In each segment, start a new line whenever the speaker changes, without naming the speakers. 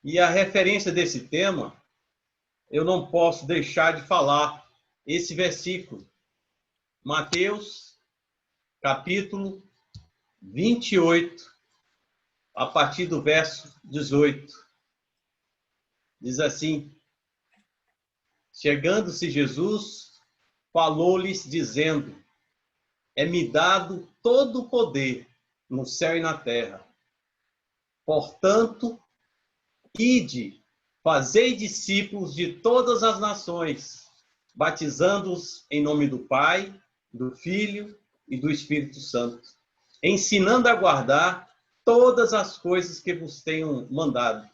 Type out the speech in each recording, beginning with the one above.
E a referência desse tema, eu não posso deixar de falar esse versículo. Mateus, capítulo 28, a partir do verso 18. Diz assim: chegando-se Jesus, falou-lhes dizendo: é-me dado todo o poder no céu e na terra. Portanto, ide, fazei discípulos de todas as nações, batizando-os em nome do Pai, do Filho e do Espírito Santo, ensinando a guardar todas as coisas que vos tenho mandado.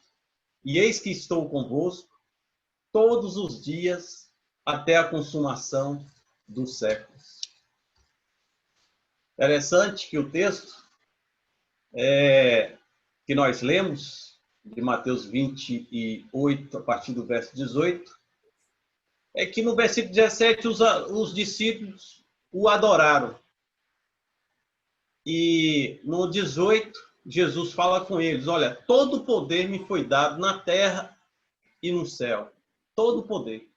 E eis que estou convosco todos os dias até a consumação dos séculos. Interessante que o texto que nós lemos, de Mateus 28, a partir do verso 18, é que no versículo 17 os discípulos o adoraram. E no 18, Jesus fala com eles: olha, todo o poder me foi dado na terra e no céu. Todo o poder.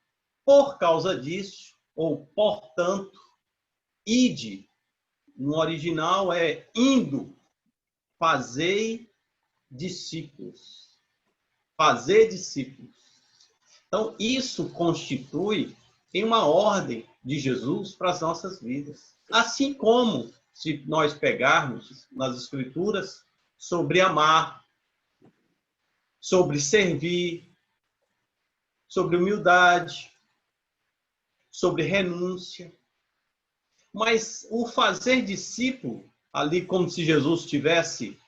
Por causa disso, ou portanto, ide, no original é indo, fazei discípulos. Fazer discípulos. Então, isso constitui uma ordem de Jesus para as nossas vidas. Assim como, se nós pegarmos nas Escrituras, sobre amar, sobre servir, sobre humildade, sobre renúncia. Mas o fazer discípulo, ali como se Jesus tivesse,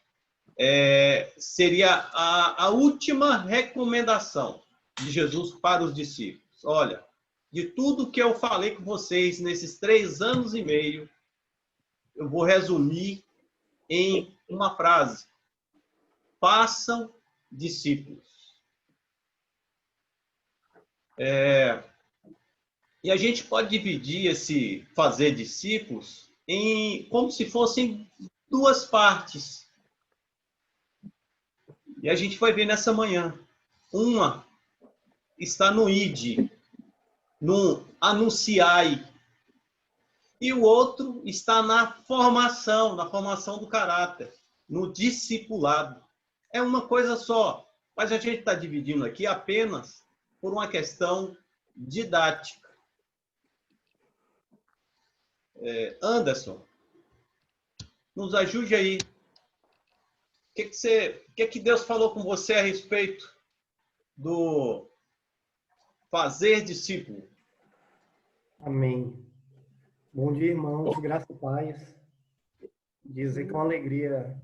seria a última recomendação de Jesus para os discípulos. Olha, de tudo que eu falei com vocês nesses 3 anos e meio, eu vou resumir em uma frase: façam discípulos. E a gente pode dividir esse fazer discípulos como se fossem 2 partes. E a gente vai ver nessa manhã. Uma está no ide, no anunciai. E o outro está na formação do caráter, no discipulado. É uma coisa só, mas a gente está dividindo aqui apenas por uma questão didática. Anderson, nos ajude aí. O que Deus falou com você a respeito do fazer discípulo?
Amém. Bom dia, irmãos. Graça e paz. Dizer que é uma alegria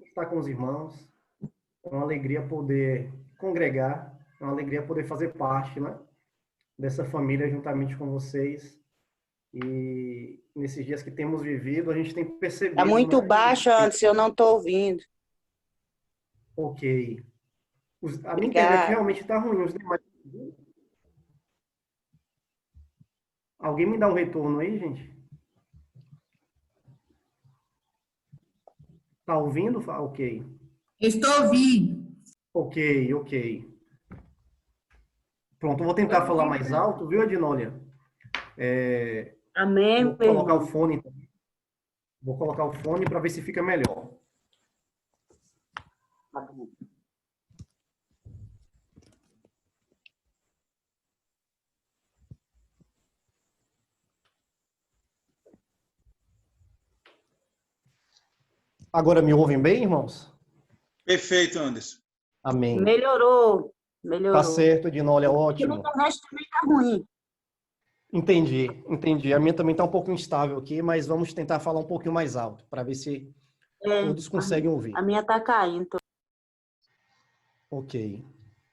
estar com os irmãos, é uma alegria poder congregar, é uma alegria poder fazer parte, né, dessa família juntamente com vocês. E nesses dias que temos vivido, a gente tem percebido...
Está muito
né,
baixo, Anderson, eu não estou ouvindo.
Ok. A minha internet realmente está ruim. Os demais... Alguém me dá um retorno aí, gente? Tá ouvindo? Ok.
Estou ouvindo.
Ok. Pronto, eu vou tentar falar mais alto, viu, Adinólia?
Amém,
Vou colocar o fone. Vou colocar o fone para ver se fica melhor. Agora me ouvem bem, irmãos?
Perfeito, Anderson.
Amém.
Melhorou.
Tá certo, Adinólia,
Aqui no
ótimo.
Nordeste também está ruim.
Entendi. A minha também está um pouco instável aqui, mas vamos tentar falar um pouquinho mais alto, para ver se todos conseguem ouvir.
A minha está caindo.
Ok.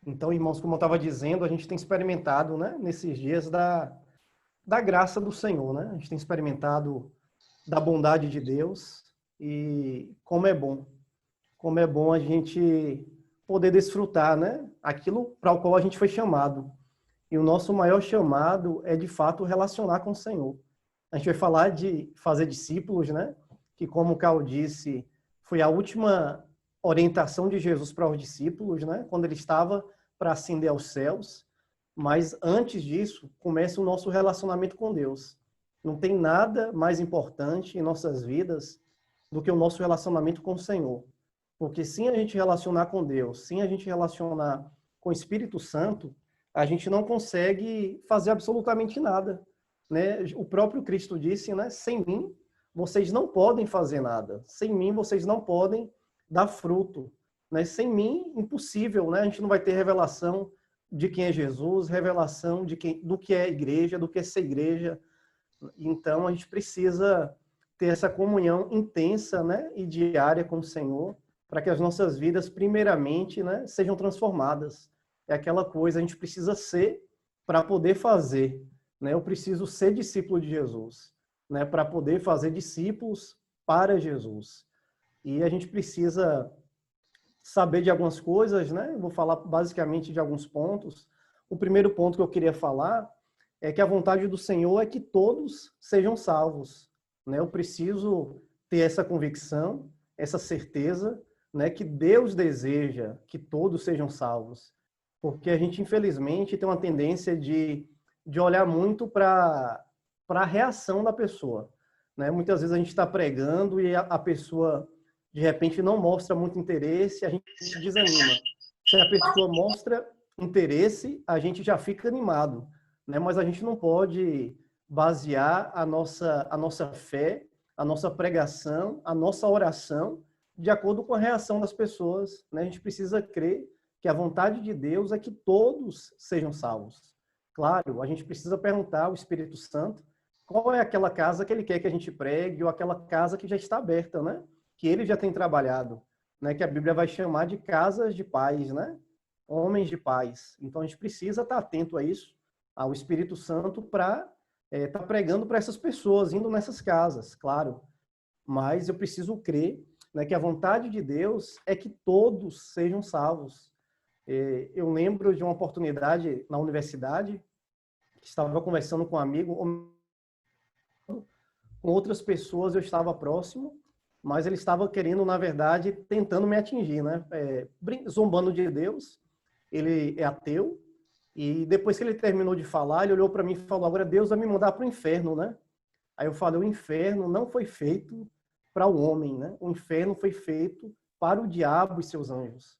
Então, irmãos, como eu estava dizendo, a gente tem experimentado, né, nesses dias da graça do Senhor, né? A gente tem experimentado da bondade de Deus e como é bom a gente poder desfrutar, né, aquilo para o qual a gente foi chamado. E o nosso maior chamado é, de fato, relacionar com o Senhor. A gente vai falar de fazer discípulos, né? Que, como o Carl disse, foi a última orientação de Jesus para os discípulos, né? Quando ele estava para ascender aos céus. Mas antes disso, começa o nosso relacionamento com Deus. Não tem nada mais importante em nossas vidas do que o nosso relacionamento com o Senhor. Porque sem a gente relacionar com Deus, sem a gente relacionar com o Espírito Santo, a gente não consegue fazer absolutamente nada, né? O próprio Cristo disse, né? Sem mim, vocês não podem fazer nada. Sem mim, vocês não podem dar fruto, né? Sem mim, impossível, né? A gente não vai ter revelação de quem é Jesus, revelação do que é a igreja, do que é ser igreja. Então, a gente precisa ter essa comunhão intensa, né? E diária com o Senhor, para que as nossas vidas, primeiramente, né? Sejam transformadas. É aquela coisa, a gente precisa ser para poder fazer, né? Eu preciso ser discípulo de Jesus, né? Para poder fazer discípulos para Jesus. E a gente precisa saber de algumas coisas, né? Eu vou falar basicamente de alguns pontos. O primeiro ponto que eu queria falar é que a vontade do Senhor é que todos sejam salvos, né? Eu preciso ter essa convicção, essa certeza, né? Que Deus deseja que todos sejam salvos. Porque a gente, infelizmente, tem uma tendência de olhar muito para a reação da pessoa, né? Muitas vezes a gente está pregando e a pessoa, de repente, não mostra muito interesse, a gente desanima. Se a pessoa mostra interesse, a gente já fica animado, né? Mas a gente não pode basear a nossa fé, a nossa pregação, a nossa oração de acordo com a reação das pessoas, né? A gente precisa crer que a vontade de Deus é que todos sejam salvos. Claro, a gente precisa perguntar ao Espírito Santo qual é aquela casa que ele quer que a gente pregue ou aquela casa que já está aberta, né? Que ele já tem trabalhado, né? Que a Bíblia vai chamar de casas de paz, né? Homens de paz. Então a gente precisa estar atento a isso, ao Espírito Santo, para estar pregando para essas pessoas, indo nessas casas, claro. Mas eu preciso crer, né, que a vontade de Deus é que todos sejam salvos. Eu lembro de uma oportunidade na universidade, que estava conversando com um amigo, com outras pessoas eu estava próximo, mas ele estava querendo, na verdade, tentando me atingir, né? Zombando de Deus. Ele é ateu, e depois que ele terminou de falar, ele olhou para mim e falou: agora Deus vai me mandar para o inferno, né? Aí eu falei: o inferno não foi feito para o homem, né? O inferno foi feito para o diabo e seus anjos.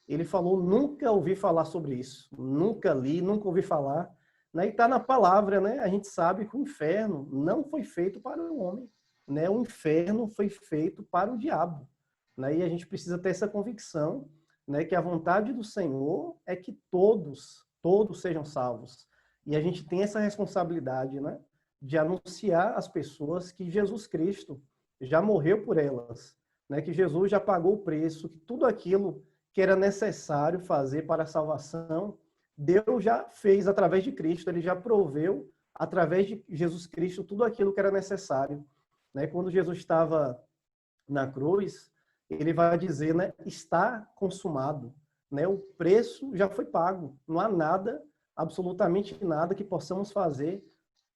Ele falou: nunca ouvi falar sobre isso, nunca li, nunca ouvi falar, né? E está na palavra, né? A gente sabe que o inferno não foi feito para o homem, né? O inferno foi feito para o diabo, né? E a gente precisa ter essa convicção, né? Que a vontade do Senhor é que todos sejam salvos. E a gente tem essa responsabilidade, né? De anunciar às pessoas que Jesus Cristo já morreu por elas, né? Que Jesus já pagou o preço, que tudo aquilo que era necessário fazer para a salvação, Deus já fez através de Cristo, ele já proveu através de Jesus Cristo tudo aquilo que era necessário, né? Quando Jesus estava na cruz, ele vai dizer, né, está consumado, né? O preço já foi pago, não há nada, absolutamente nada que possamos fazer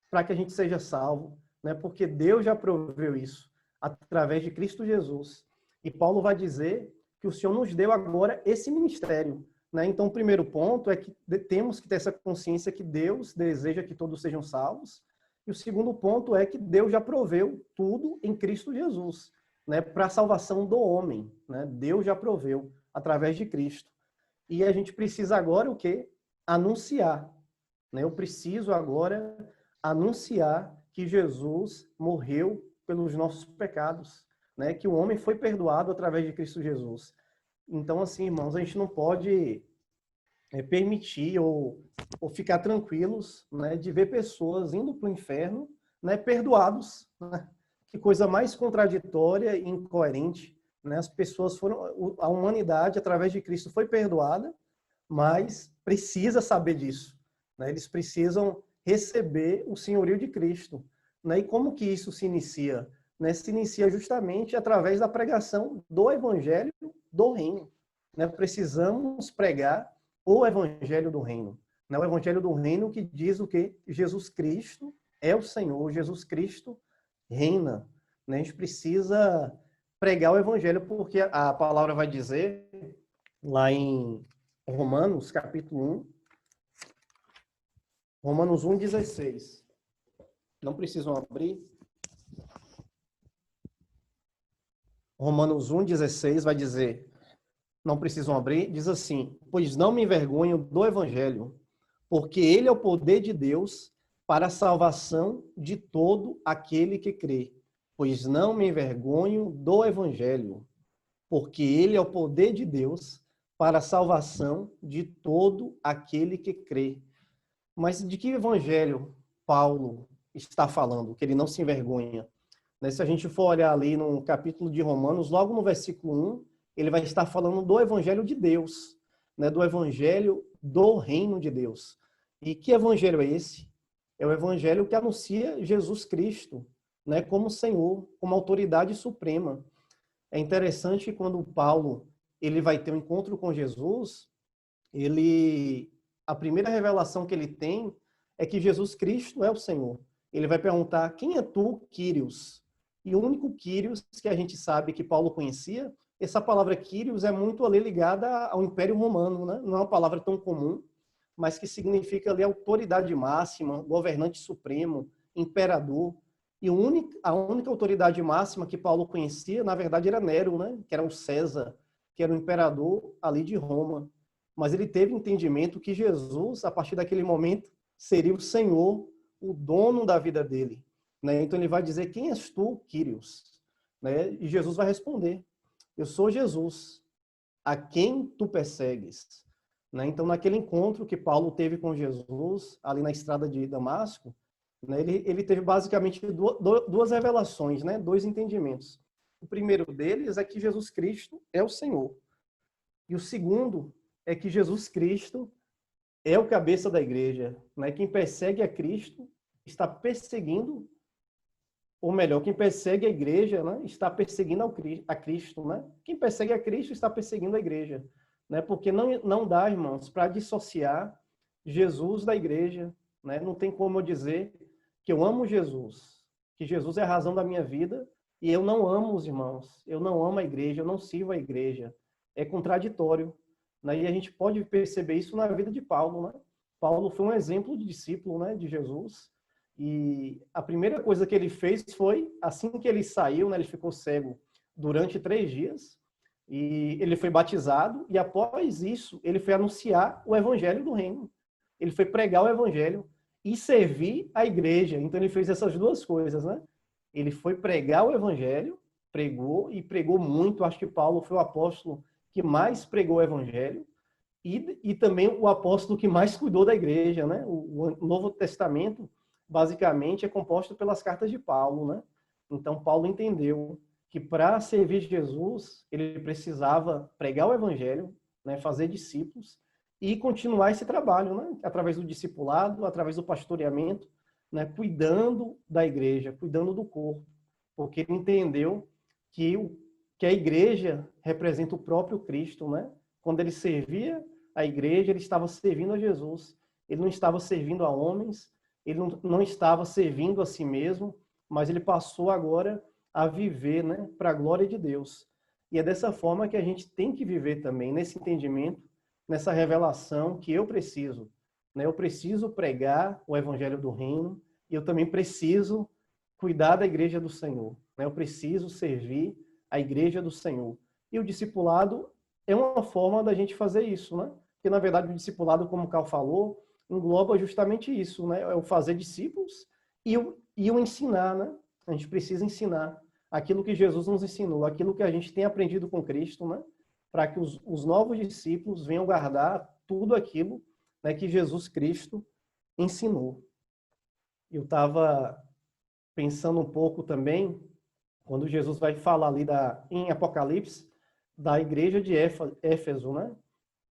para que a gente seja salvo, né? Porque Deus já proveu isso através de Cristo Jesus. E Paulo vai dizer que o Senhor nos deu agora esse ministério, né? Então, o primeiro ponto é que temos que ter essa consciência que Deus deseja que todos sejam salvos. E o segundo ponto é que Deus já proveu tudo em Cristo Jesus, né? Para a salvação do homem, né? Deus já proveu através de Cristo. E a gente precisa agora o quê? Anunciar, né? Eu preciso agora anunciar que Jesus morreu pelos nossos pecados, né? Que o homem foi perdoado através de Cristo Jesus. Então, assim, irmãos, a gente não pode permitir ou ficar tranquilos, né, de ver pessoas indo para o inferno, né, perdoados, né? Que coisa mais contraditória e incoerente, né? As pessoas a humanidade, através de Cristo, foi perdoada, mas precisa saber disso, né? Eles precisam receber o senhorio de Cristo, né? E como que isso se inicia? Né, se inicia justamente através da pregação do Evangelho do Reino. Né? Precisamos pregar o Evangelho do Reino. Né? O Evangelho do Reino que diz o quê? Jesus Cristo é o Senhor, Jesus Cristo reina. Né? A gente precisa pregar o evangelho, porque a palavra vai dizer lá em Romanos, capítulo 1, Romanos 1:16. Não precisam abrir. Romanos 1:16 vai dizer, não precisam abrir, diz assim: pois não me envergonho do evangelho, porque ele é o poder de Deus para a salvação de todo aquele que crê. Pois não me envergonho do evangelho, porque ele é o poder de Deus para a salvação de todo aquele que crê. Mas de que evangelho Paulo está falando, que ele não se envergonha? Se a gente for olhar ali no capítulo de Romanos, logo no versículo 1, ele vai estar falando do evangelho de Deus, do evangelho do reino de Deus. E que evangelho é esse? É o evangelho que anuncia Jesus Cristo, como Senhor, como autoridade suprema. É interessante que quando Paulo ele vai ter um encontro com Jesus, a primeira revelação que ele tem é que Jesus Cristo é o Senhor. Ele vai perguntar: quem é tu, Quírios? E o único Quírios que a gente sabe que Paulo conhecia, essa palavra Quírios é muito ali ligada ao Império Romano, né? Não é uma palavra tão comum, mas que significa ali autoridade máxima, governante supremo, imperador. E a única autoridade máxima que Paulo conhecia, na verdade, era Nero, né? Que era o César, que era o imperador ali de Roma. Mas ele teve entendimento que Jesus, a partir daquele momento, seria o Senhor, o dono da vida dele. Então ele vai dizer: quem és tu, Quírios? E Jesus vai responder: eu sou Jesus, a quem tu persegues. Então naquele encontro que Paulo teve com Jesus, ali na estrada de Damasco, ele teve basicamente duas revelações, dois entendimentos. O primeiro deles é que Jesus Cristo é o Senhor. E o segundo é que Jesus Cristo é o cabeça da igreja. Quem persegue a Cristo está perseguindo, ou melhor, quem persegue a igreja está perseguindo a Cristo. Quem persegue a Cristo está perseguindo a igreja. Porque não dá, irmãos, para dissociar Jesus da igreja. Não tem como eu dizer que eu amo Jesus, que Jesus é a razão da minha vida, e eu não amo os irmãos, eu não amo a igreja, eu não sirvo a igreja. É contraditório. E a gente pode perceber isso na vida de Paulo. Paulo foi um exemplo de discípulo de Jesus. E a primeira coisa que ele fez foi, assim que ele saiu, ele ficou cego durante 3 dias, e ele foi batizado, e após isso, ele foi anunciar o evangelho do reino. Ele foi pregar o evangelho e servir a igreja. Então ele fez essas duas coisas. Ele foi pregar o evangelho, pregou, e pregou muito. Acho que Paulo foi o apóstolo que mais pregou o evangelho, e também o apóstolo que mais cuidou da igreja. O Novo Testamento, basicamente, é composto pelas cartas de Paulo. Então, Paulo entendeu que para servir Jesus, ele precisava pregar o evangelho, fazer discípulos e continuar esse trabalho, através do discipulado, através do pastoreamento, cuidando da igreja, cuidando do corpo, porque ele entendeu que a igreja representa o próprio Cristo. Quando ele servia a igreja, ele estava servindo a Jesus. Ele não estava servindo a homens, ele não estava servindo a si mesmo, mas ele passou agora a viver para a glória de Deus. E é dessa forma que a gente tem que viver também, nesse entendimento, nessa revelação que eu preciso. Eu preciso pregar o evangelho do reino, e eu também preciso cuidar da igreja do Senhor. Eu preciso servir a igreja do Senhor. E o discipulado é uma forma da gente fazer isso, Porque, na verdade, o discipulado, como o Carl falou, engloba justamente isso, É o fazer discípulos e o ensinar, A gente precisa ensinar aquilo que Jesus nos ensinou, aquilo que a gente tem aprendido com Cristo, Para que os novos discípulos venham guardar tudo aquilo, que Jesus Cristo ensinou. Eu estava pensando um pouco também, quando Jesus vai falar ali em Apocalipse, da igreja de Éfeso,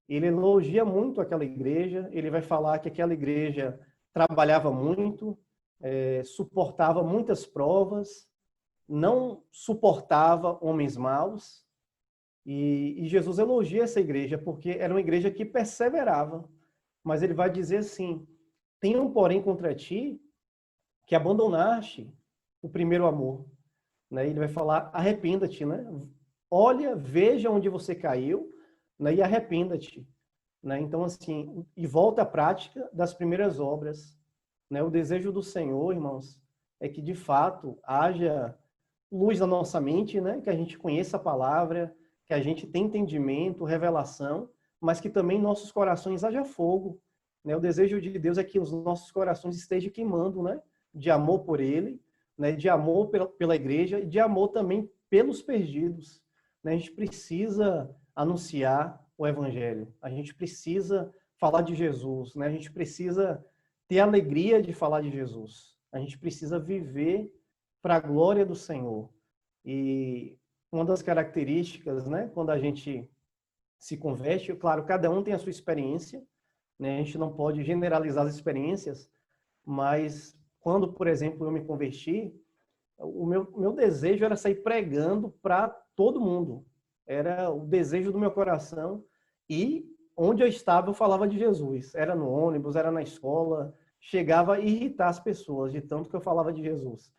Ele elogia muito aquela igreja, ele vai falar que aquela igreja trabalhava muito, suportava muitas provas, não suportava homens maus, e Jesus elogia essa igreja, porque era uma igreja que perseverava. Mas ele vai dizer assim: tenho, porém, contra ti que abandonaste o primeiro amor. né? Ele vai falar, arrependa-te, né? Olha, veja onde você caiu, né? E arrependa-te, né? Então, assim, e volta à prática das primeiras obras, né? O desejo do Senhor, irmãos, é que de fato haja luz na nossa mente, né? Que a gente conheça a palavra, que a gente tenha entendimento, revelação, mas que também em nossos corações haja fogo, né? O desejo de Deus é que os nossos corações estejam queimando, né? De amor por Ele, né? De amor pela igreja e de amor também pelos perdidos, né? A gente precisa anunciar o Evangelho, a gente precisa falar de Jesus, né? A gente precisa ter alegria de falar de Jesus, a gente precisa viver para a glória do Senhor. E uma das características, né, quando a gente se converte, claro, cada um tem a sua experiência, né, a gente não pode generalizar as experiências, mas quando, por exemplo, eu me converti, o meu desejo era sair pregando para todo mundo. Era o desejo do meu coração e onde eu estava eu falava de Jesus. Era no ônibus, era na escola, chegava a irritar as pessoas de tanto que eu falava de Jesus.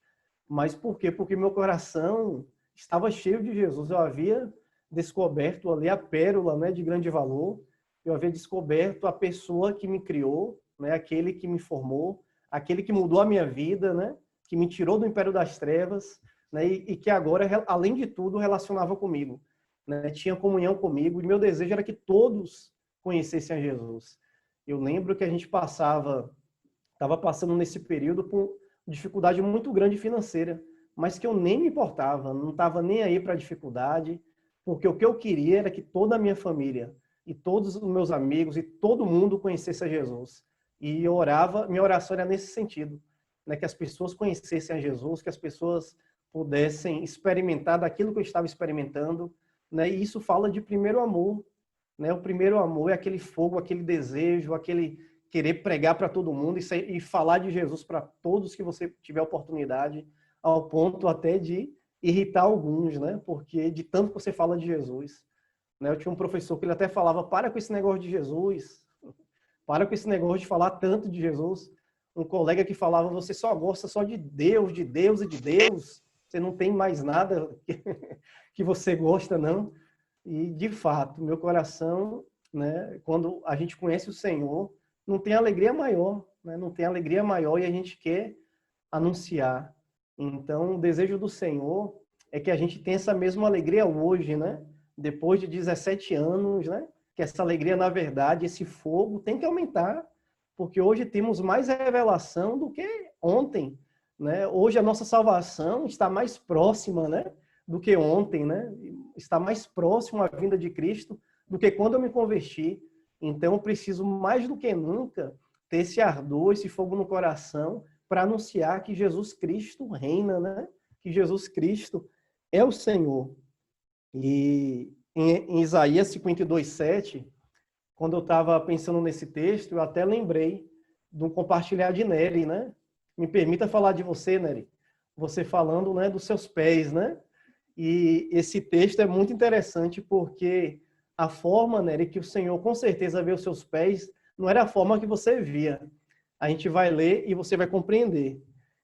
Mas por quê? Porque meu coração estava cheio de Jesus. Eu havia descoberto ali a pérola, né, de grande valor. Eu havia descoberto a pessoa que me criou, né, aquele que me formou, aquele que mudou a minha vida, né, que me tirou do império das trevas, né, e que agora, além de tudo, relacionava comigo, né, tinha comunhão comigo. E meu desejo era que todos conhecessem a Jesus. Eu lembro que a gente estava passando nesse período por dificuldade muito grande financeira, mas que eu nem me importava, não estava nem aí para a dificuldade, porque o que eu queria era que toda a minha família e todos os meus amigos e todo mundo conhecesse a Jesus. E eu orava, minha oração era nesse sentido, né, que as pessoas conhecessem a Jesus, que as pessoas pudessem experimentar daquilo que eu estava experimentando, né? E isso fala de primeiro amor, né? O primeiro amor é aquele fogo, aquele desejo, aquele querer pregar para todo mundo e falar de Jesus para todos que você tiver oportunidade, ao ponto até de irritar alguns, né? Porque de tanto que você fala de Jesus, né? Eu tinha um professor que ele até falava, para com esse negócio de Jesus, para com esse negócio de falar tanto de Jesus. Um colega que falava, você só gosta só de Deus e de Deus, você não tem mais nada que você gosta, não. E, de fato, meu coração, né, quando a gente conhece o Senhor, não tem alegria maior, né? Não tem alegria maior e a gente quer anunciar. Então, o desejo do Senhor é que a gente tenha essa mesma alegria hoje, né? Depois de 17 anos, né? Que essa alegria, na verdade, esse fogo tem que aumentar, porque hoje temos mais revelação do que ontem, né? Hoje a nossa salvação está mais próxima, né? Do que ontem, né? Está mais próximo à vinda de Cristo do que quando eu me converti. Então, eu preciso mais do que nunca ter esse ardor, esse fogo no coração para anunciar que Jesus Cristo reina, né? Que Jesus Cristo é o Senhor. E em Isaías 52:7, quando eu estava pensando nesse texto, eu até lembrei de um compartilhar de Nery, né? Me permita falar de você, Nery. Você falando, né, dos seus pés, né? E esse texto é muito interessante porque a forma, Nery, que o Senhor com certeza vê os seus pés, não era a forma que você via. A gente vai ler e você vai compreender,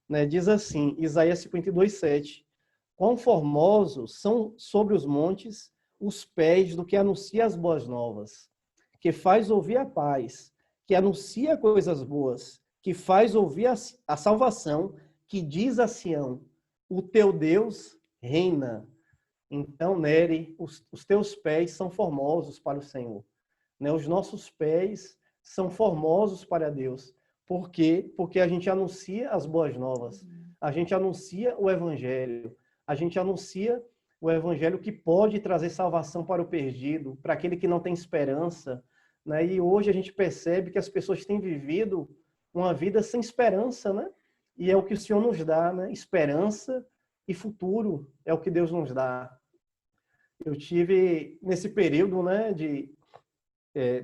né? Diz assim, Isaías 52:7. Quão formosos são sobre os montes os pés do que anuncia as boas novas, que faz ouvir a paz, que anuncia coisas boas, que faz ouvir a salvação, que diz a Sião, o teu Deus reina. Então, Nery, os teus pés são formosos para o Senhor, né? Os nossos pés são formosos para Deus. Por quê? Porque a gente anuncia as boas novas, a gente anuncia o Evangelho, a gente anuncia o Evangelho que pode trazer salvação para o perdido, para aquele que não tem esperança, né? E hoje a gente percebe que as pessoas têm vivido uma vida sem esperança, né? E é o que o Senhor nos dá, né? Esperança e futuro é o que Deus nos dá. Eu tive nesse período, né,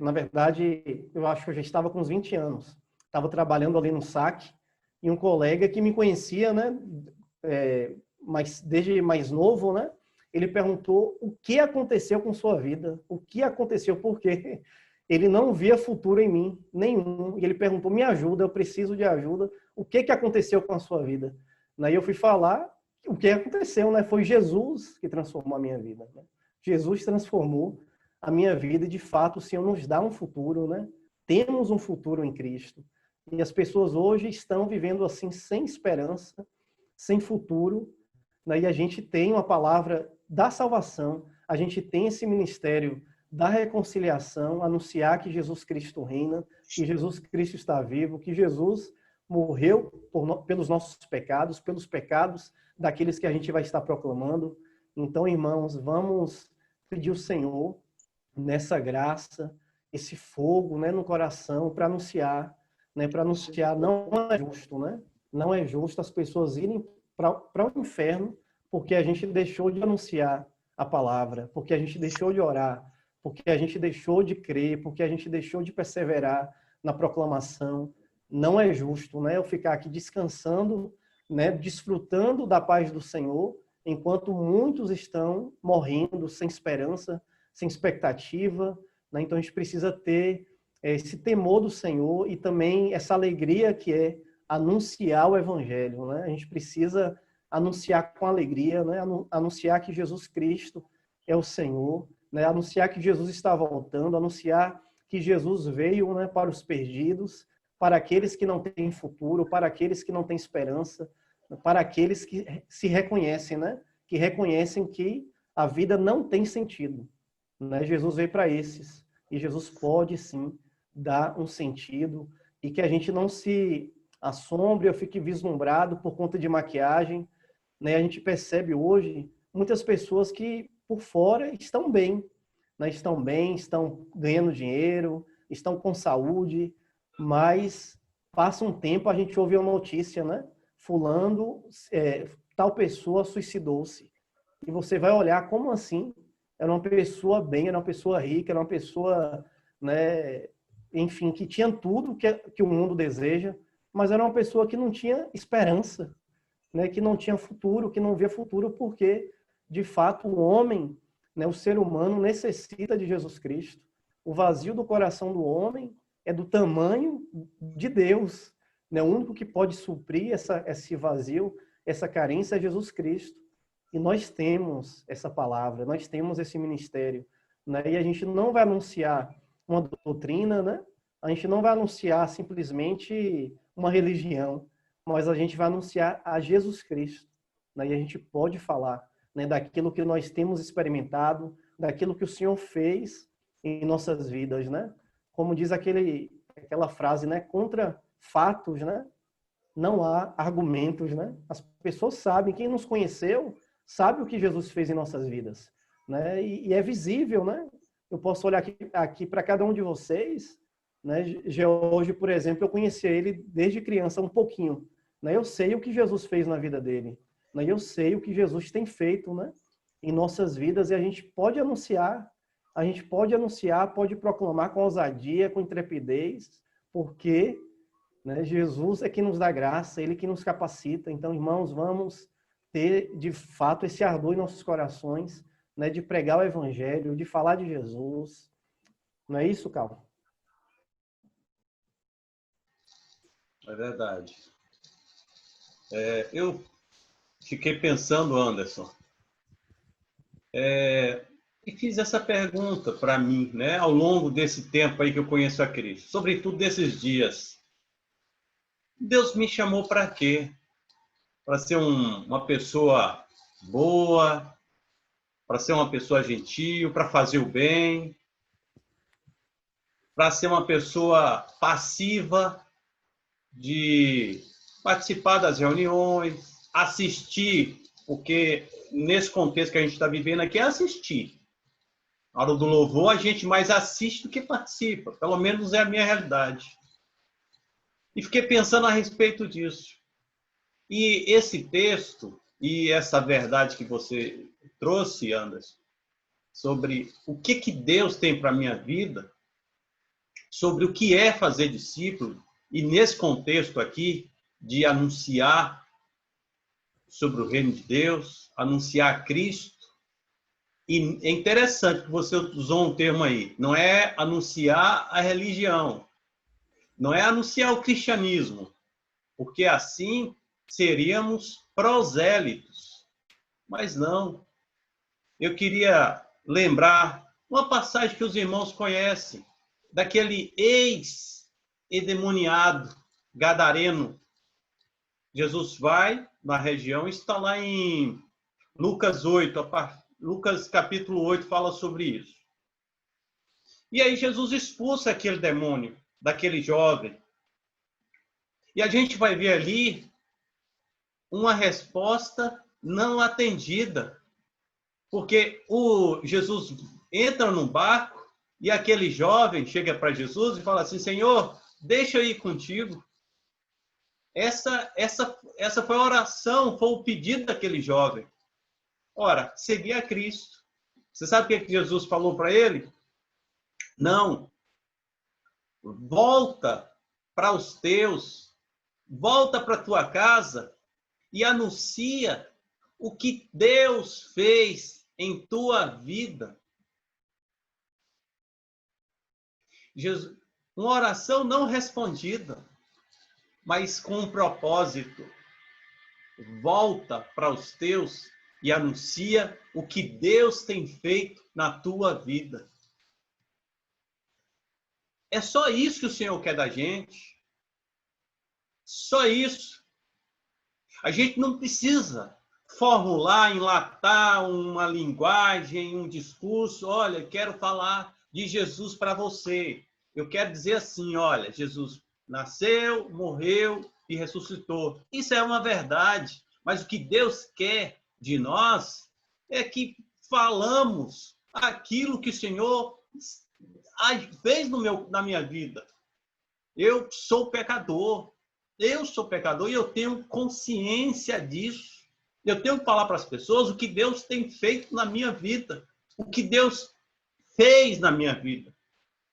na verdade, eu acho que eu já estava com uns 20 anos. Estava trabalhando ali no SAC e um colega que me conhecia, né, mas desde mais novo, né, ele perguntou o que aconteceu com sua vida, o que aconteceu, porque ele não via futuro em mim, nenhum. E ele perguntou, me ajuda, eu preciso de ajuda, o que aconteceu com a sua vida? Daí eu fui falar o que aconteceu, né? Foi Jesus que transformou a minha vida, né? Jesus transformou a minha vida e, de fato, o Senhor nos dá um futuro, né? Temos um futuro em Cristo. E as pessoas hoje estão vivendo assim, sem esperança, sem futuro, né? E a gente tem uma palavra da salvação, a gente tem esse ministério da reconciliação, anunciar que Jesus Cristo reina, que Jesus Cristo está vivo, que Jesus morreu pelos nossos pecados, pelos pecados daqueles que a gente vai estar proclamando. Então, irmãos, vamos pedir ao Senhor nessa graça, esse fogo, né, no coração para anunciar, né, para anunciar. Não é justo, né? Não é justo as pessoas irem para o inferno porque a gente deixou de anunciar a palavra, porque a gente deixou de orar, porque a gente deixou de crer, porque a gente deixou de perseverar na proclamação. Não é justo, né, eu ficar aqui descansando, né, desfrutando da paz do Senhor, enquanto muitos estão morrendo sem esperança, sem expectativa, né? Então a gente precisa ter esse temor do Senhor e também essa alegria que é anunciar o Evangelho, né? A gente precisa anunciar com alegria, né? Anunciar que Jesus Cristo é o Senhor, né? Anunciar que Jesus está voltando, anunciar que Jesus veio, né, para os perdidos, para aqueles que não têm futuro, para aqueles que não têm esperança, para aqueles que se reconhecem, né? Que reconhecem que a vida não tem sentido, né? Jesus veio para esses, e Jesus pode sim dar um sentido, e que a gente não se assombre ou fique vislumbrado por conta de maquiagem, né? A gente percebe hoje muitas pessoas que por fora estão bem, né? Estão bem, estão ganhando dinheiro, estão com saúde, mas passa um tempo, a gente ouve uma notícia, né? Fulano, tal pessoa suicidou-se. E você vai olhar, como assim? Era uma pessoa bem, era uma pessoa rica, era uma pessoa, né, enfim, que tinha tudo que o mundo deseja, mas era uma pessoa que não tinha esperança, né, que não tinha futuro, que não via futuro, porque, de fato, o homem, né, o ser humano necessita de Jesus Cristo. O vazio do coração do homem é do tamanho de Deus, né? O único que pode suprir esse vazio, essa carência é Jesus Cristo. E nós temos essa palavra, nós temos esse ministério, né? E a gente não vai anunciar uma doutrina, né? A gente não vai anunciar simplesmente uma religião, mas a gente vai anunciar a Jesus Cristo, né? E a gente pode falar, né, daquilo que nós temos experimentado, daquilo que o Senhor fez em nossas vidas, né? Como diz aquela frase, né? Contra fatos, né? Não há argumentos, né? As pessoas sabem, quem nos conheceu sabe o que Jesus fez em nossas vidas, né? E é visível, né? Eu posso olhar aqui para cada um de vocês, né? Hoje, por exemplo, eu conheci ele desde criança um pouquinho, né? Eu sei o que Jesus fez na vida dele, né? Eu sei o que Jesus tem feito, né, em nossas vidas, e a gente pode anunciar, pode proclamar com ousadia, com intrepidez, porque, né, Jesus é que nos dá graça, ele que nos capacita. Então, irmãos, vamos ter, de fato, esse ardor em nossos corações, né, de pregar o evangelho, de falar de Jesus. Não é isso, Cal?
É verdade. Eu fiquei pensando, Anderson, e fiz essa pergunta para mim, né, ao longo desse tempo aí que eu conheço a Cristo, sobretudo desses dias. Deus me chamou para quê? Para ser uma pessoa boa, para ser uma pessoa gentil, para fazer o bem, para ser uma pessoa passiva, de participar das reuniões, assistir, porque nesse contexto que a gente está vivendo aqui é assistir. Na hora do louvor, a gente mais assiste do que participa. Pelo menos é a minha realidade. E fiquei pensando a respeito disso. E esse texto e essa verdade que você trouxe, Anderson, sobre o que Deus tem para a minha vida, sobre o que é fazer discípulo, e nesse contexto aqui de anunciar sobre o reino de Deus, anunciar Cristo. E é interessante que você usou um termo aí, não é anunciar a religião, não é anunciar o cristianismo, porque assim seríamos prosélitos. Mas não. Eu queria lembrar uma passagem que os irmãos conhecem, daquele ex-endemoniado gadareno. Jesus vai na região, está lá em Lucas 8, Lucas capítulo 8 fala sobre isso. E aí Jesus expulsa aquele demônio, daquele jovem. E a gente vai ver ali uma resposta não atendida. Porque Jesus entra num barco e aquele jovem chega para Jesus e fala assim, Senhor, deixa eu ir contigo. Essa foi a oração, foi o pedido daquele jovem. Ora, seguir a Cristo. Você sabe o que Jesus falou para ele? Não. Volta para os teus, volta para a tua casa e anuncia o que Deus fez em tua vida. Jesus, uma oração não respondida, mas com um propósito. Volta para os teus e anuncia o que Deus tem feito na tua vida. É só isso que o Senhor quer da gente. Só isso. A gente não precisa formular, enlatar uma linguagem, um discurso. Olha, quero falar de Jesus para você. Eu quero dizer assim, olha, Jesus nasceu, morreu e ressuscitou. Isso é uma verdade. Mas o que Deus quer de nós é que falamos aquilo que o Senhor fez na minha vida. Eu sou pecador e eu tenho consciência disso. Eu tenho que falar para as pessoas o que Deus tem feito na minha vida, o que Deus fez na minha vida.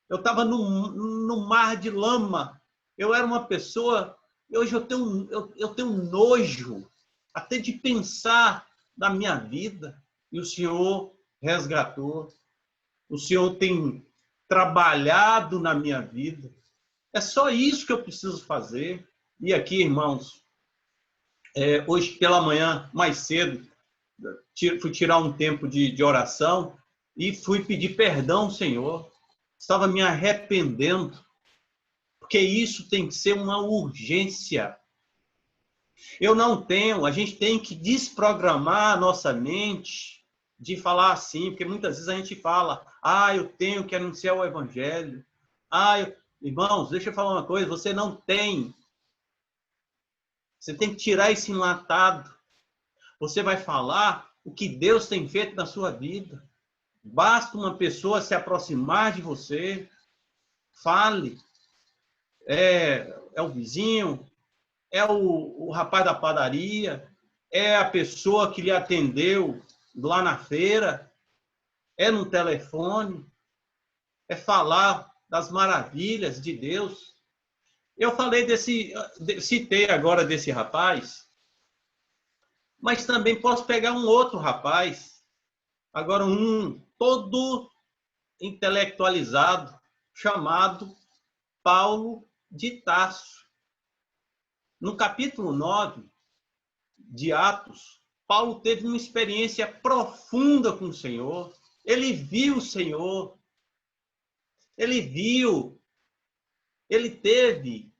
Eu estava no mar de lama, eu era uma pessoa, hoje eu tenho nojo até de pensar na minha vida, e o Senhor resgatou, o Senhor tem trabalhado na minha vida. É só isso que eu preciso fazer. E aqui, irmãos, hoje pela manhã, mais cedo, fui tirar um tempo de oração e fui pedir perdão ao Senhor. Estava me arrependendo, porque isso tem que ser uma urgência. A gente tem que desprogramar a nossa mente de falar assim, porque muitas vezes a gente fala, eu tenho que anunciar o evangelho. Irmãos, deixa eu falar uma coisa, você não tem. Você tem que tirar esse enlatado. Você vai falar o que Deus tem feito na sua vida. Basta uma pessoa se aproximar de você, fale. É o vizinho, é o rapaz da padaria, é a pessoa que lhe atendeu lá na feira, é no telefone, é falar das maravilhas de Deus. Eu citei agora desse rapaz, mas também posso pegar um outro rapaz, agora um todo intelectualizado, chamado Paulo de Tarso. No capítulo 9 de Atos, Paulo teve uma experiência profunda com o Senhor. Ele viu o Senhor. Ele teve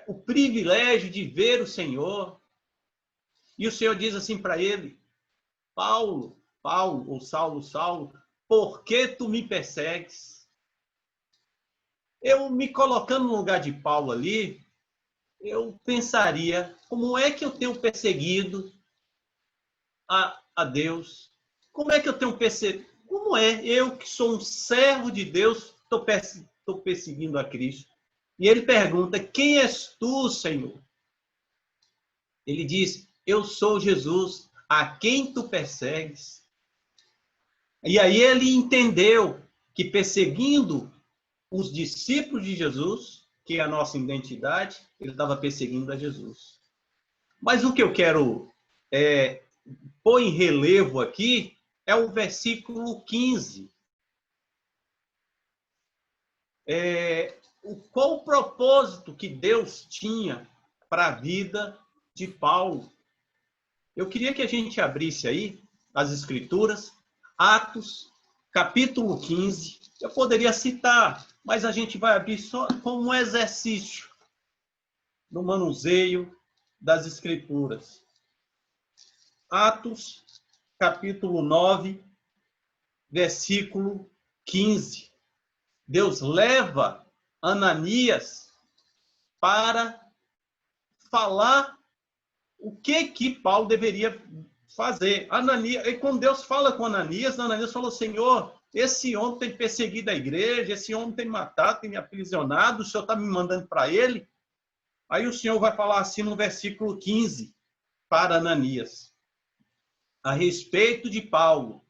o privilégio de ver o Senhor. E o Senhor diz assim para ele, Paulo, ou Saulo, por que tu me persegues? Eu me colocando no lugar de Paulo ali, eu pensaria, como é que eu tenho perseguido a Deus? Como é que eu tenho perseguido? Como é? Eu que sou um servo de Deus, estou perseguindo a Cristo. E ele pergunta, quem és tu, Senhor? Ele diz, eu sou Jesus, a quem tu persegues. E aí ele entendeu que perseguindo os discípulos de Jesus, que é a nossa identidade, ele estava perseguindo a Jesus. Mas o que eu quero pôr em relevo aqui é o versículo 15. Qual o propósito que Deus tinha para a vida de Paulo? Eu queria que a gente abrisse aí as Escrituras, Atos, capítulo 15. Eu poderia citar, mas a gente vai abrir só como um exercício no manuseio das Escrituras. Atos, capítulo 9, versículo 15. Deus leva Ananias para falar o que Paulo deveria fazer. Ananias, e quando Deus fala com Ananias falou: Senhor, esse homem tem perseguido a igreja, esse homem tem matado, tem me aprisionado, o Senhor está me mandando para ele. Aí o Senhor vai falar assim no versículo 15 para Ananias, a respeito de Paulo.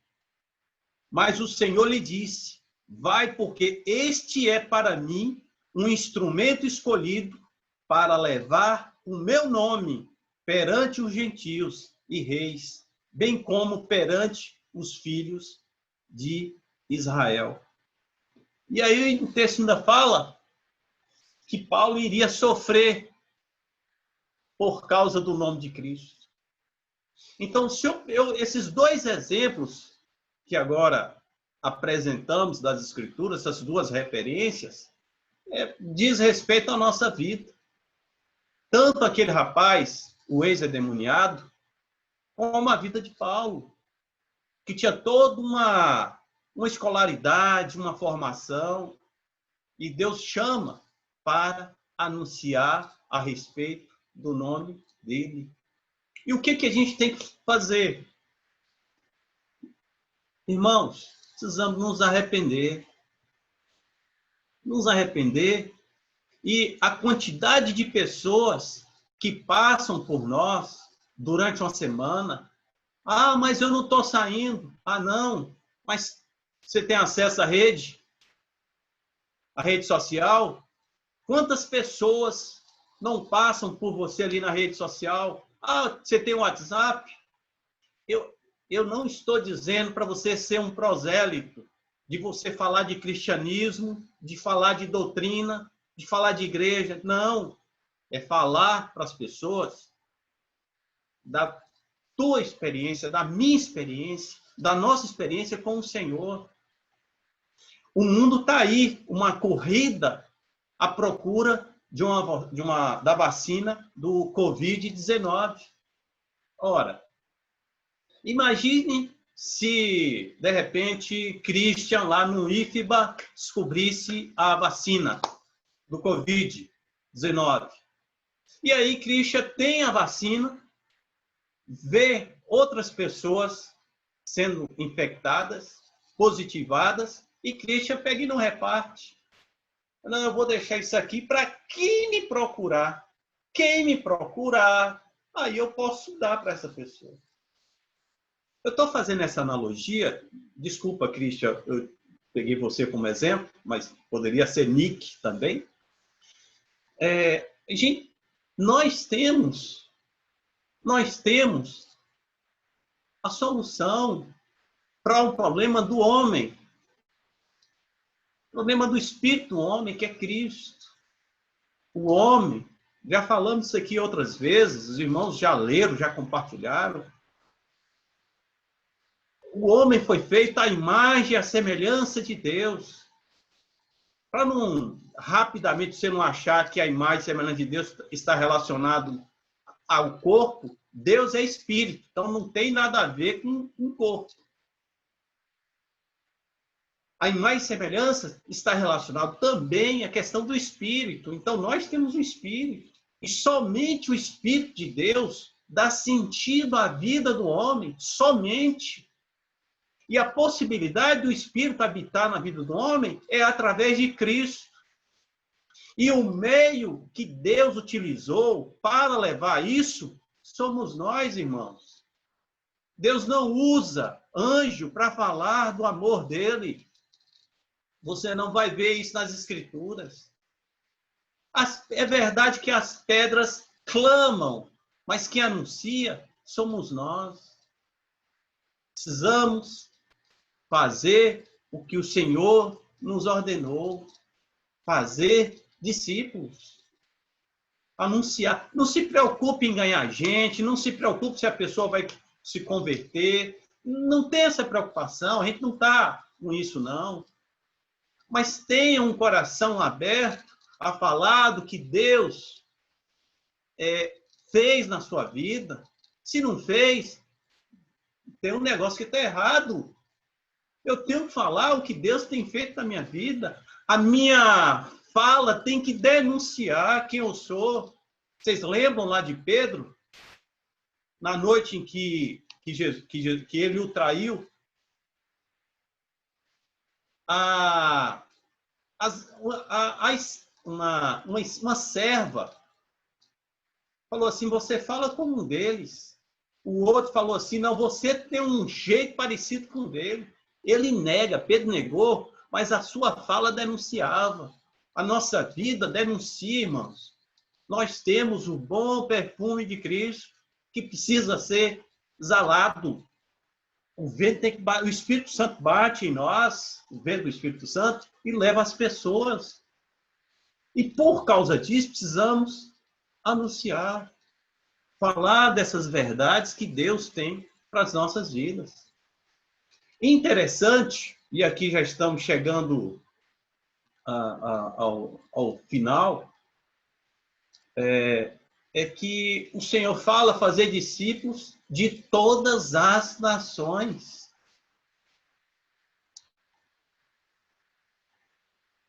Mas o Senhor lhe disse: vai, porque este é para mim um instrumento escolhido para levar o meu nome perante os gentios e reis, bem como perante os filhos de Israel. E aí o texto ainda fala que Paulo iria sofrer por causa do nome de Cristo. Então, se esses dois exemplos que agora apresentamos das Escrituras, essas duas referências, diz respeito à nossa vida. Tanto aquele rapaz, o ex-endemoniado, como a vida de Paulo, que tinha toda uma escolaridade, uma formação, e Deus chama para anunciar a respeito do nome dele. E o que a gente tem que fazer? Irmãos, precisamos nos arrepender. Nos arrepender. E a quantidade de pessoas que passam por nós durante uma semana. Ah, mas eu não estou saindo. Ah, não. Mas você tem acesso à rede social? Quantas pessoas não passam por você ali na rede social? Ah, você tem o WhatsApp? Eu não estou dizendo para você ser um prosélito, de você falar de cristianismo, de falar de doutrina, de falar de igreja. Não. É falar para as pessoas da tua experiência, da minha experiência, da nossa experiência com o Senhor. O mundo está aí, uma corrida à procura da vacina do Covid-19. Ora, imagine se, de repente, Christian, lá no IFBA, descobrisse a vacina do Covid-19. E aí, Christian tem a vacina, vê outras pessoas sendo infectadas, positivadas, e Christian pega e não reparte. Não, eu vou deixar isso aqui para quem me procurar. Quem me procurar, aí eu posso dar para essa pessoa. Eu estou fazendo essa analogia, desculpa, Christian, eu peguei você como exemplo, mas poderia ser Nick também. Gente, nós temos a solução para o problema do homem, o problema do espírito do homem, que é Cristo. O homem, já falamos isso aqui outras vezes, os irmãos já leram, já compartilharam. O homem foi feito à imagem e à semelhança de Deus. Para não, rapidamente, você não achar que a imagem e a semelhança de Deus está relacionado ao corpo, Deus é espírito, então não tem nada a ver com o corpo. A imagem e semelhança está relacionado também à questão do espírito. Então nós temos um espírito. E somente o Espírito de Deus dá sentido à vida do homem, somente. E a possibilidade do Espírito habitar na vida do homem é através de Cristo. E o meio que Deus utilizou para levar isso somos nós, irmãos. Deus não usa anjo para falar do amor dele. Você não vai ver isso nas Escrituras. É verdade que as pedras clamam, mas quem anuncia somos nós. Precisamos fazer o que o Senhor nos ordenou, fazer discípulos. anunciar. Não se preocupe em ganhar gente, não se preocupe se a pessoa vai se converter. Não tem essa preocupação, a gente não está com isso, não. Mas tenha um coração aberto a falar do que Deus fez na sua vida. Se não fez, tem um negócio que está errado. Eu tenho que falar o que Deus tem feito na minha vida. A minha fala tem que denunciar quem eu sou. Vocês lembram lá de Pedro? Na noite em que ele o traiu? Uma serva falou assim, você fala como um deles. O outro falou assim, não, você tem um jeito parecido com o dele. Ele nega, Pedro negou, mas a sua fala denunciava. A nossa vida denuncia, irmãos. Nós temos o bom perfume de Cristo que precisa ser exalado. O Espírito Santo bate em nós, o vento do Espírito Santo, e leva as pessoas. E por causa disso, precisamos anunciar, falar dessas verdades que Deus tem para as nossas vidas. Interessante, e aqui já estamos chegando ao final, é que o Senhor fala fazer discípulos de todas as nações.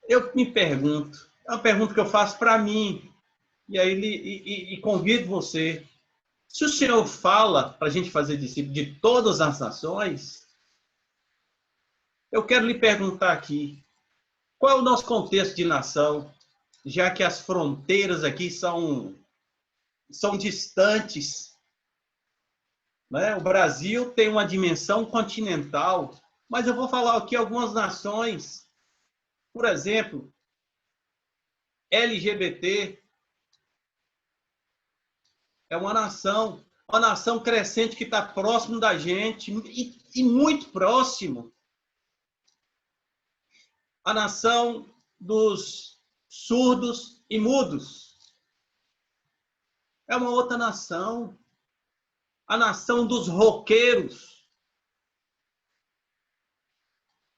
Eu me pergunto, é uma pergunta que eu faço para mim, e aí convido você. Se o Senhor fala para a gente fazer discípulo de todas as nações, eu quero lhe perguntar aqui, qual é o nosso contexto de nação, já que as fronteiras aqui são distantes, né? O Brasil tem uma dimensão continental, mas eu vou falar aqui algumas nações, por exemplo, LGBT é uma nação crescente que está próximo da gente e muito próximo. A nação dos surdos e mudos é uma outra nação. A nação dos roqueiros.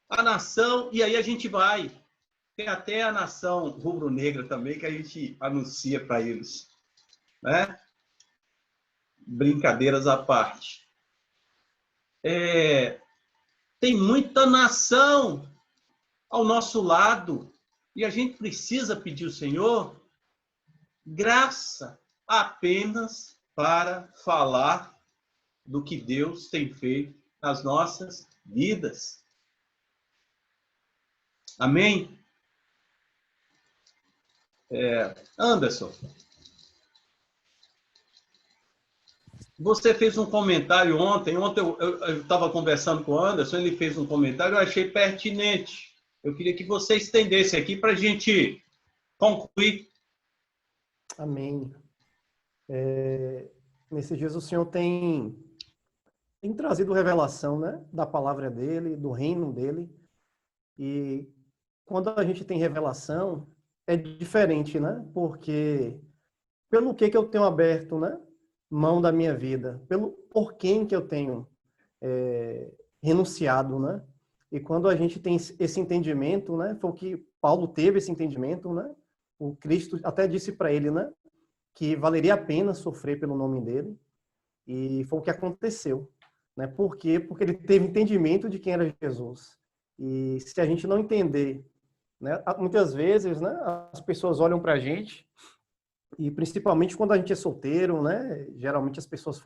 A nação, e aí a gente vai. Tem até a nação rubro-negra também que a gente anuncia para eles, né? Brincadeiras à parte. Tem muita nação ao nosso lado e a gente precisa pedir ao Senhor graça apenas para falar do que Deus tem feito nas nossas vidas. Amém? Anderson, você fez um comentário ontem. Ontem eu estava conversando com o Anderson, ele fez um comentário, eu achei pertinente. Eu queria que você estendesse aqui para a gente concluir.
Amém. Nesses dias o Senhor tem trazido revelação, né, da palavra dele, do reino dele. E quando a gente tem revelação, é diferente, né? Porque pelo que eu tenho aberto, né, mão da minha vida, por quem que eu tenho renunciado, né? E quando a gente tem esse entendimento, né, foi o que Paulo teve esse entendimento, né? O Cristo até disse para ele, né, que valeria a pena sofrer pelo nome dele. E foi o que aconteceu, né? Por quê? Porque ele teve entendimento de quem era Jesus. E se a gente não entender, né, muitas vezes, né, as pessoas olham para a gente, e principalmente quando a gente é solteiro, né, geralmente as pessoas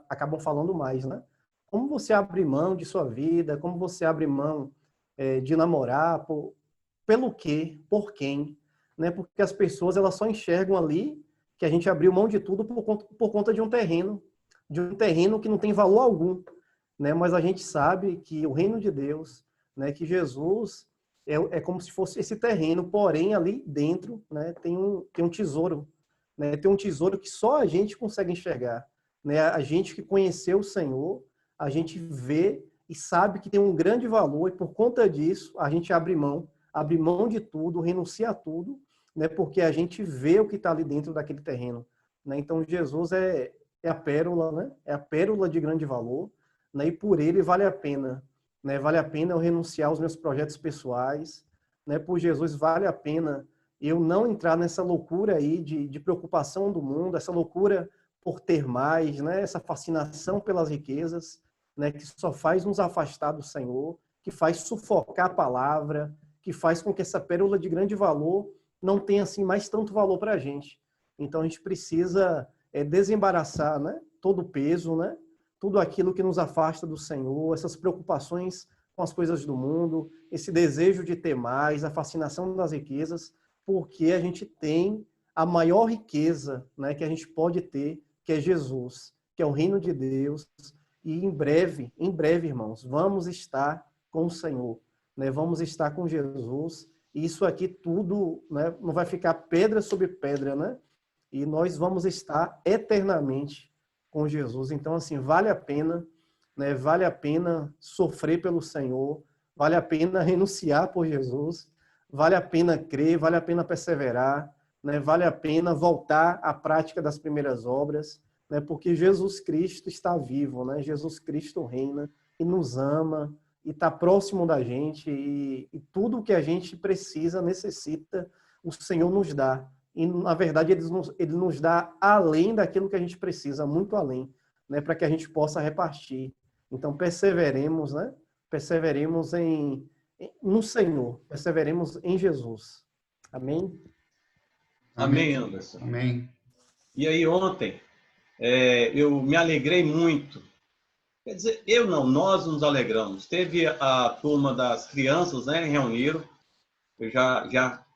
acabam falando mais, né? Como você abre mão de sua vida, como você abre mão de namorar, pelo quê, por quem, né? Porque as pessoas elas só enxergam ali que a gente abriu mão de tudo por conta de um terreno que não tem valor algum, né? Mas a gente sabe que o reino de Deus, né, que Jesus é como se fosse esse terreno, porém ali dentro, né, tem um tesouro, né? Tem um tesouro que só a gente consegue enxergar, né? A gente que conheceu o Senhor, a gente vê e sabe que tem um grande valor e por conta disso a gente abre mão de tudo, renuncia a tudo né? Porque a gente vê o que está ali dentro daquele terreno, né? Então Jesus é a pérola, né? É a pérola de grande valor, né? E por ele vale a pena, né? Vale a pena eu renunciar aos meus projetos pessoais, né? Por Jesus vale a pena eu não entrar nessa loucura aí de preocupação do mundo, essa loucura por ter mais, né? Essa fascinação pelas riquezas, né? Que só faz nos afastar do Senhor, que faz sufocar a palavra, que faz com que essa pérola de grande valor não tenha assim mais tanto valor para a gente. Então a gente precisa desembaraçar, né? Todo o peso, né? Tudo aquilo que nos afasta do Senhor, essas preocupações com as coisas do mundo, esse desejo de ter mais, a fascinação das riquezas, porque a gente tem a maior riqueza, né, que a gente pode ter, que é Jesus, que é o reino de Deus. E em breve, irmãos, vamos estar com o Senhor, né? Vamos estar com Jesus. E isso aqui tudo, né, não vai ficar pedra sobre pedra, né? E nós vamos estar eternamente com Jesus. Então, assim, vale a pena, né? Vale a pena sofrer pelo Senhor, vale a pena renunciar por Jesus, vale a pena crer, vale a pena perseverar, né? Vale a pena voltar à prática das primeiras obras, né? Porque Jesus Cristo está vivo, né? Jesus Cristo reina e nos ama e está próximo da gente e tudo o que a gente precisa, necessita, o Senhor nos dá. E, na verdade, ele nos dá além daquilo que a gente precisa, muito além, né? Para que a gente possa repartir. Então, perseveremos, né? Perseveremos no Senhor, perseveremos em Jesus. Amém?
Amém, Anderson.
Amém.
E aí, ontem, eu me alegrei muito. Quer dizer, nós nos alegramos. Teve a turma das crianças, né, reuniram. Eu já